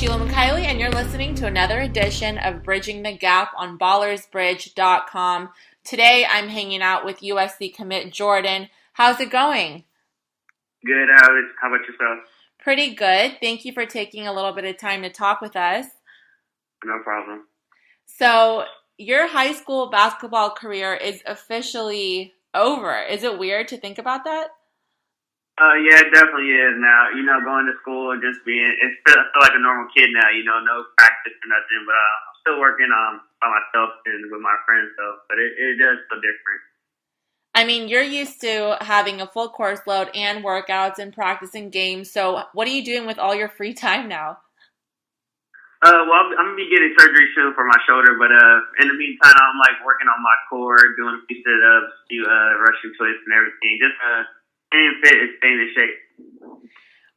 Sheila Mikailli, and you're listening to another edition of Bridging the Gap on ballersbridge.com. Today, I'm hanging out with USC commit Jordan. How's it going? Good. How about yourself? Pretty good. Thank you for taking a little bit of time to talk with us. No problem. So, your high school basketball career is officially over. Is it weird to think about that? Yeah, it definitely is now. Going to school and just I feel like a normal kid now, no practice or nothing, but I'm still working by myself and with my friends, but it does feel different. I mean, you're used to having a full course load and workouts and practicing games, so what are you doing with all your free time now? Well, I'm going to be getting surgery soon for my shoulder, but in the meantime, I'm working on my core, doing a few sit-ups, few Russian twists and everything, just staying fit and staying in shape.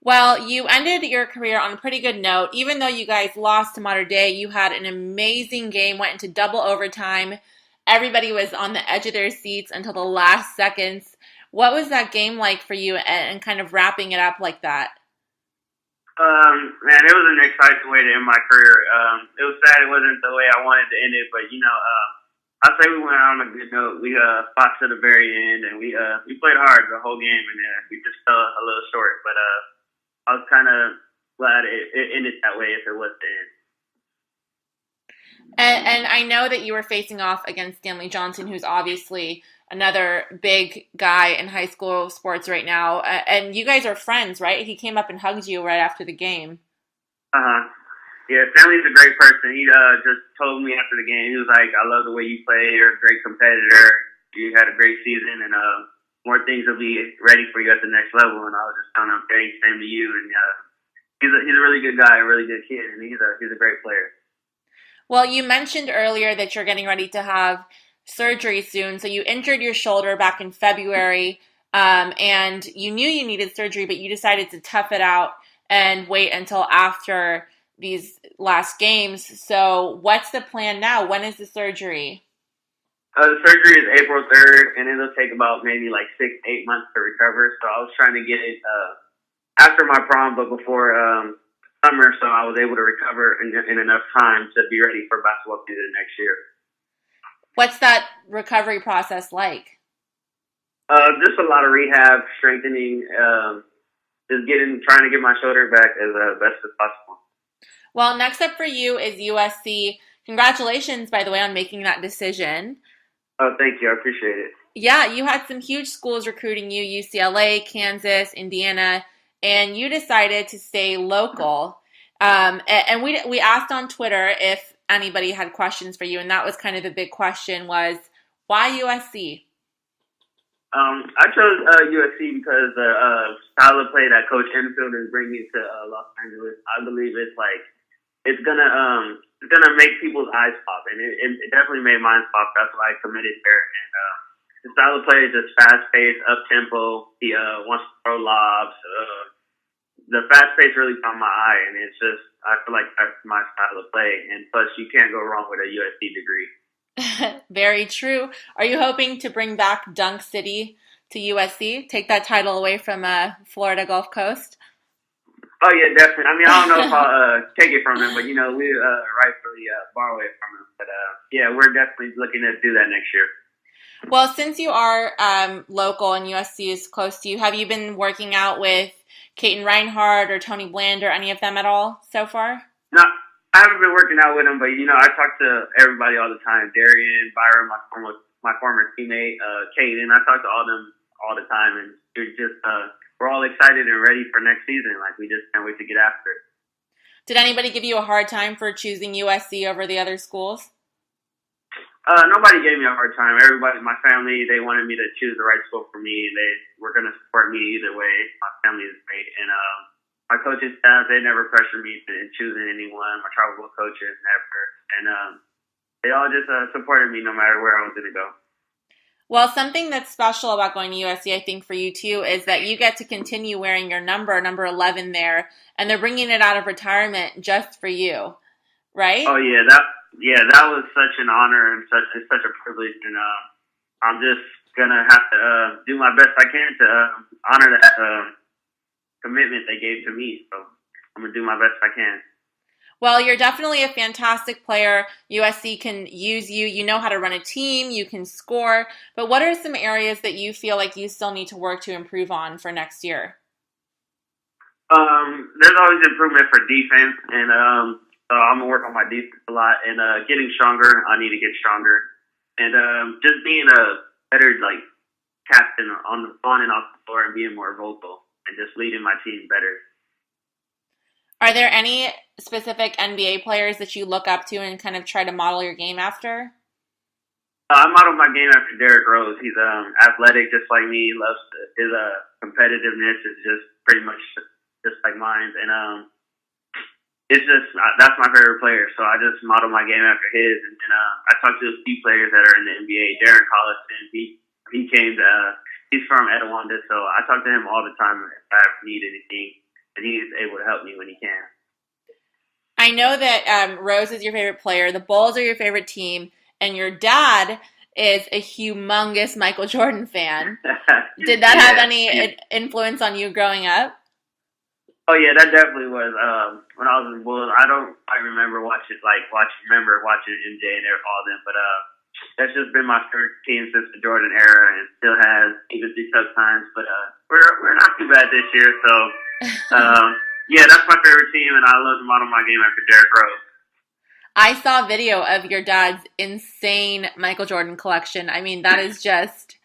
Well, you ended your career on a pretty good note. Even though you guys lost to Mater Dei, you had an amazing game, went into double overtime. Everybody was on the edge of their seats until the last seconds. What was that game like for you and kind of wrapping it up like that? Man, it was an exciting way to end my career. It was sad it wasn't the way I wanted to end it, but I'd say we went out on a good note. We fought to the very end, and we played hard the whole game, and we just fell a little short. But I was kind of glad it ended that way if it was to end. And I know that you were facing off against Stanley Johnson, who's obviously another big guy in high school sports right now. And you guys are friends, right? He came up and hugged you right after the game. Uh-huh. Yeah, Stanley's a great person. He just told me after the game, he was like, I love the way you play. You're a great competitor. You had a great season, and more things will be ready for you at the next level. And I was just telling him, same to you. And he's a really good guy, a really good kid, and he's a great player. Well, you mentioned earlier that you're getting ready to have surgery soon. So you injured your shoulder back in February, and you knew you needed surgery, but you decided to tough it out and wait until after these last games. So what's the plan now? When is the surgery? The surgery is April 3rd, and it'll take about maybe 6-8 months to recover. So I was trying to get it after my prom, but before summer, so I was able to recover in enough time to be ready for basketball season next year. What's that recovery process like? Just a lot of rehab, strengthening, just trying to get my shoulder back as best as possible. Well, next up for you is USC. Congratulations, by the way, on making that decision. Oh, thank you. I appreciate it. Yeah, you had some huge schools recruiting you, UCLA, Kansas, Indiana, and you decided to stay local. And we asked on Twitter if anybody had questions for you, and that was kind of the big question was, why USC? I chose USC because the style of play that Coach Enfield is bringing to Los Angeles, I believe it's gonna make people's eyes pop, and it definitely made mine pop. That's why I committed there. And the style of play is just fast paced, up tempo. He wants to throw lobs. The fast pace really caught my eye, and it's just I feel like that's my style of play. And plus, you can't go wrong with a USC degree. Very true. Are you hoping to bring back Dunk City to USC? Take that title away from Florida Gulf Coast? Oh, yeah, definitely. I mean, I don't know if I'll take it from them, but, we rightfully borrow it from them. But, yeah, we're definitely looking to do that next year. Well, since you are local and USC is close to you, have you been working out with Caton Reinhardt or Tony Bland or any of them at all so far? No, I haven't been working out with them, but, I talk to everybody all the time. Darian, Byron, my former teammate, Caden. I talk to all of them all the time, and it's just we're all excited and ready for next season. We just can't wait to get after it. Did anybody give you a hard time for choosing USC over the other schools? Nobody gave me a hard time. Everybody, my family, they wanted me to choose the right school for me. They were going to support me either way. My family is great. And my coaching staff, they never pressured me in choosing anyone. My travel coaches, never. And they all just supported me no matter where I was going to go. Well, something that's special about going to USC, I think, for you, too, is that you get to continue wearing your number 11 there, and they're bringing it out of retirement just for you, right? Oh, yeah, that was such an honor and such a privilege, and I'm just going to have to do my best I can to honor that commitment they gave to me, so I'm going to do my best I can. Well, you're definitely a fantastic player. USC can use you. You know how to run a team. You can score. But what are some areas that you feel like you still need to work to improve on for next year? There's always improvement for defense, and so I'm gonna work on my defense a lot and getting stronger. I need to get stronger, and just being a better like captain on and off the floor and being more vocal and just leading my team better. Are there any specific NBA players that you look up to and kind of try to model your game after? I model my game after Derrick Rose. He's athletic, just like me. He loves his competitiveness is just pretty much just like mine, and it's just that's my favorite player. So I just model my game after his, and I talked to a few players that are in the NBA. Darren Collison, he came to he's from Etiwanda, so I talk to him all the time if I ever need anything, and he's able to help me when he can. I know that Rose is your favorite player, the Bulls are your favorite team, and your dad is a humongous Michael Jordan fan. Did that have any influence on you growing up? Oh yeah, that definitely was. When I was in Bulls, I remember remember watching MJ and all them, but that's just been my favorite team since the Jordan era, and still has even through tough times. But we're not too bad this year, so yeah, that's my favorite team, and I love to model my game after Derrick Rose. I saw a video of your dad's insane Michael Jordan collection. I mean, that is just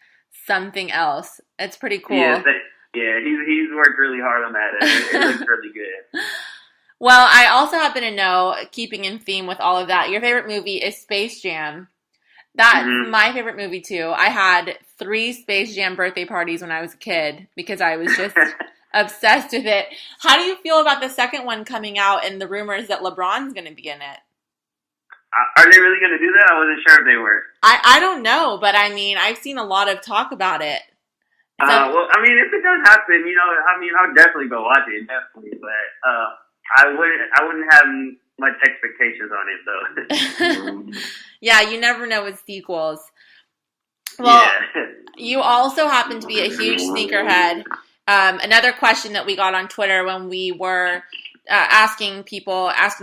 something else. It's pretty cool. Yeah, he's worked really hard on that, and it looks really good. Well, I also happen to know, keeping in theme with all of that, your favorite movie is Space Jam. That's my favorite movie too. I had 3 Space Jam birthday parties when I was a kid because I was just obsessed with it. How do you feel about the second one coming out and the rumors that LeBron's going to be in it? Are they really going to do that? I wasn't sure if they were. I don't know, but I mean, I've seen a lot of talk about it. So, well, I mean, if it does happen, I'll definitely go watch it, definitely. But I wouldn't have much expectations on it, though. Yeah, you never know with sequels. Well, yeah. You also happen to be a huge sneakerhead. Another question that we got on Twitter when we were asking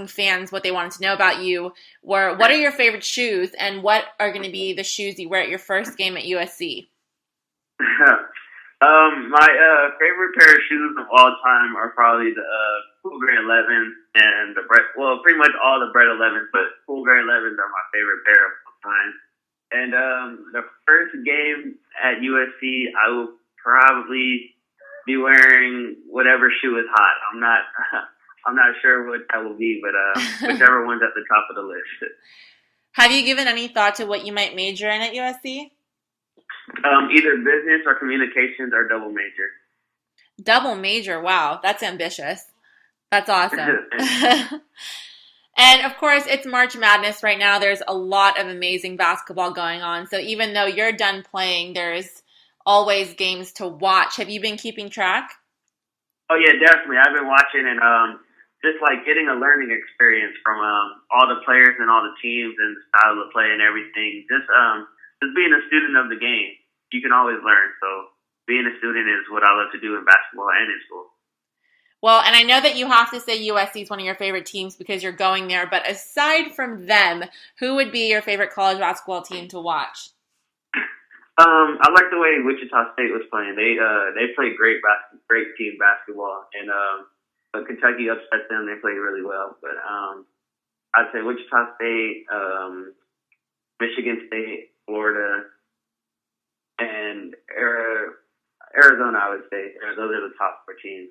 fans what they wanted to know about you were, what are your favorite shoes and what are going to be the shoes you wear at your first game at USC? My favorite pair of shoes of all time are probably the Cool Gray 11s and pretty much all the Bread 11s, but Cool Gray 11s are my favorite pair of all time. And the first game at USC, I will probably be wearing whatever shoe is hot. I'm not sure what that will be, but whichever one's at the top of the list. Have you given any thought to what you might major in at USC? Either business or communications or double major. Double major, wow, that's ambitious. That's awesome. And of course, it's March Madness right now. There's a lot of amazing basketball going on. So even though you're done playing, there's always games to watch. Have you been keeping track? Oh yeah, definitely. I've been watching and just like getting a learning experience from all the players and all the teams and the style of play and everything. Just being a student of the game, you can always learn. So being a student is what I love to do in basketball and in school. Well, and I know that you have to say USC is one of your favorite teams because you're going there, but aside from them, who would be your favorite college basketball team to watch? I like the way Wichita State was playing. They played great team basketball, and but Kentucky upset them. They played really well. But I'd say Wichita State, Michigan State, Florida, and Arizona. I would say those are the top 4 teams.